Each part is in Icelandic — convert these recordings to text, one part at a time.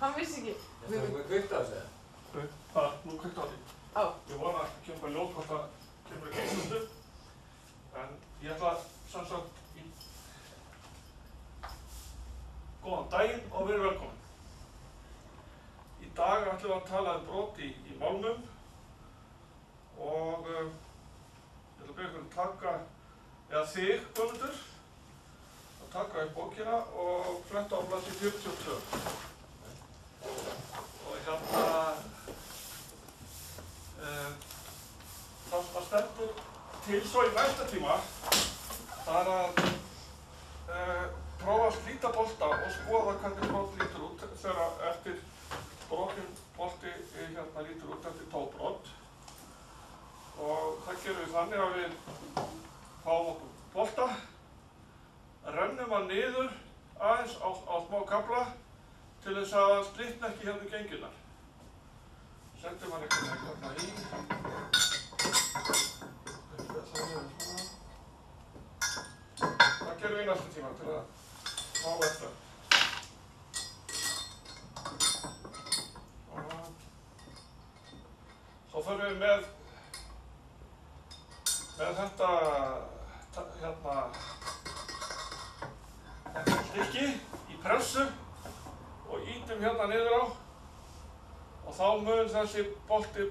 Hann vissi ekki. Það er kveikt á þessu? Nú kveikt á því. Á. Ég vona að kemur bara ljóð hvort það kemur ekki einstundu. En ég ætla sem sagt í góðan daginn og verið velkomin. Í dag ætlum við að tala brot í málmum og ég ætla að byrja ykkur að taka, eða þig, Guðmundur, að taka upp bókina og fletta á blaðsíðu 42. Og hérna, það stendur til svo í næsta tíma, það er að prófa að slíta bolta og skoða hvernig brot lítur út þegar eftir brotinn bolti hérna lítur út eftir tóbrot. Og það gerum við þannig að við fáum okkur bolta, rennum hann niður aðeins á smá kafla til þess að slitna ekki hérna gengirnar. Setjum hann eitthvað hérna í. Það gerum við í næsta tíma til að fá eftir. Svo förum við með þetta hérna stykki í pressu og ýtum hérna niður á og þá mun þessi bolti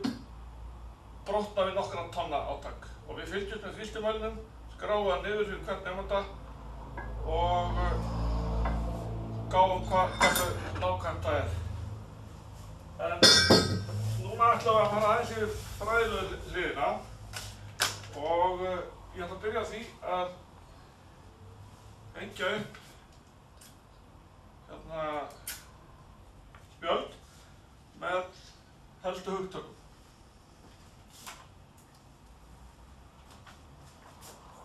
brotna við nokkra tonna átak og við fylgjumst með þrýstimælinum, skráum hann niður fyrir hvern nemanda og gáum hversu nákvæmt það er. En núna ætlum við að fara aðeins yfir fræðilegu hliðina og ég ætla að byrja á því að hengja upp hérna spjöld með helstu hugtökum.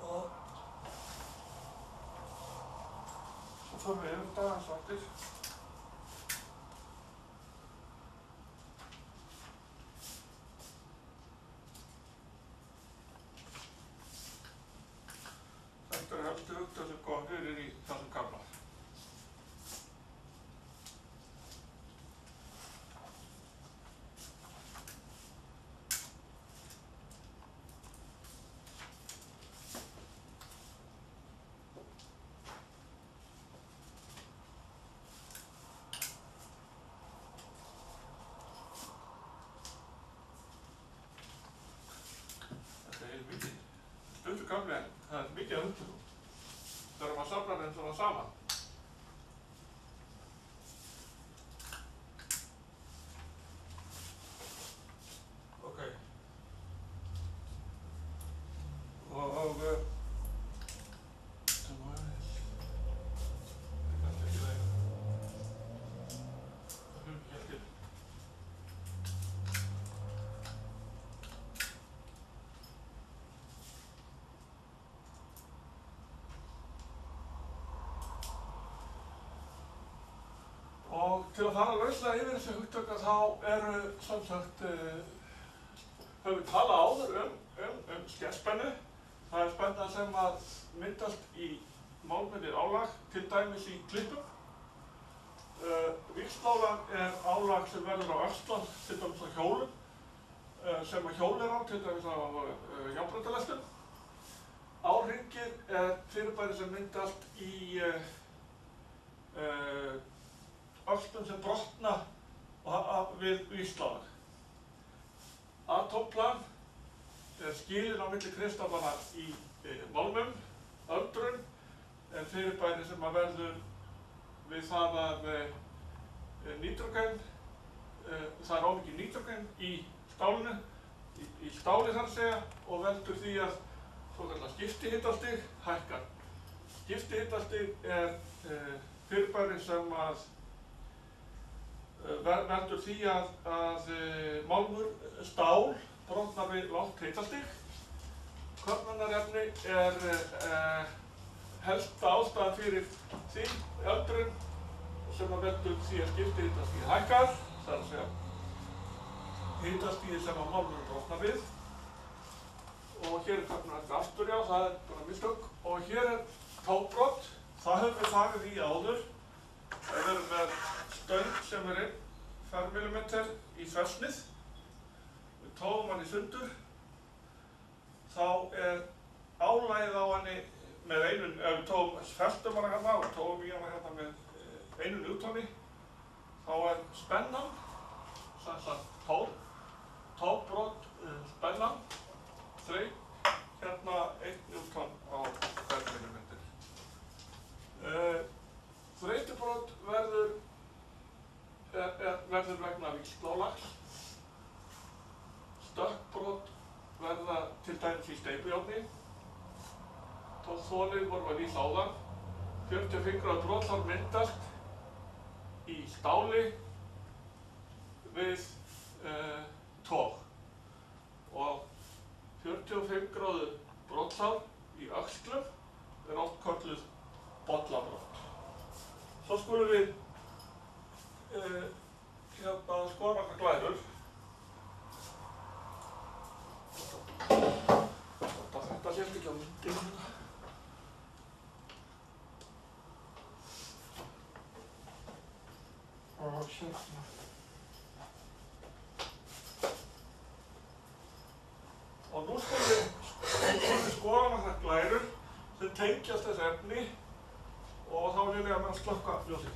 Og svo förum við yfir þetta eins og aftur. Þetta er helstu hugtök sem kom fyrir í þessum kafla. Þetta er mikið stuttur kafli en það er mikið af hugtökum. Þegar maður safnar þeim svona saman. Ok. Og sem var kannski ekki það einu. Það er ekki heldur. Og til að fara lauslega yfir þessi hugtök þá eru sem sagt, höfum við talað áður um skerspennu. Það er spenna sem að myndast í málmi við álag, til dæmis í klippum. Víxlálag er álag sem verður á öxlan, til dæmis á hjólum, sem að hjól er á, til dæmis á járnbrautarlestum. Árhringir er fyrirbæri sem myndast í öxlum sem brotna við víxlálag. Atómplan er skilin á milli kristallana í málmum. Öldrun er fyrirbæri sem að verður við það að nítrógen, það er ómikið nítrógen í stálinu, í stáli þar að segja, og veldur því að svokallað skiptihittastig hækkar. Skiptihittastig er fyrirbæri sem að veldur því að málmur, stál, brotnar við lágt hittastig. Köfnunarefni er helsta ástæðan fyrir því öldrun sem að veldur því að skiptihittastigið hækkar, það er að segja hittastigið sem að málmur brotnar við. Og hér er köfnunarefni aftur, já, það er bara mistök. Og hér er tóbrot, það höfum við farið í áður. Það verður með stöng sem er 1 fermílímetr í þversnið. Við tógum hann í sundur. Þá álagið á henni með ef við festum hana hérna og tógum í hana hérna með 1 newtoni, þá spennan, sem sagt tógbrot spennan, þreyt, hérna 1 newton á fermílímetr. Þreytubrot verður vegna víxlálags. Stökkbrot verða til dæmis í steypujárni. Þolið vorum að lýsa áðan. 45 gráðu brotþol myndast í stáli við tog. Og 45 gráðu brotþol í öxlum oft kölluð bollabrot. Svo skulum við skoða nokkrar glærur. Þetta sést ekki á myndinni. Og hérna. Og nú skulum við skoða nokkrar glærur sem tengjast þessu efni og þá vil ég að menn slökkva ljósið.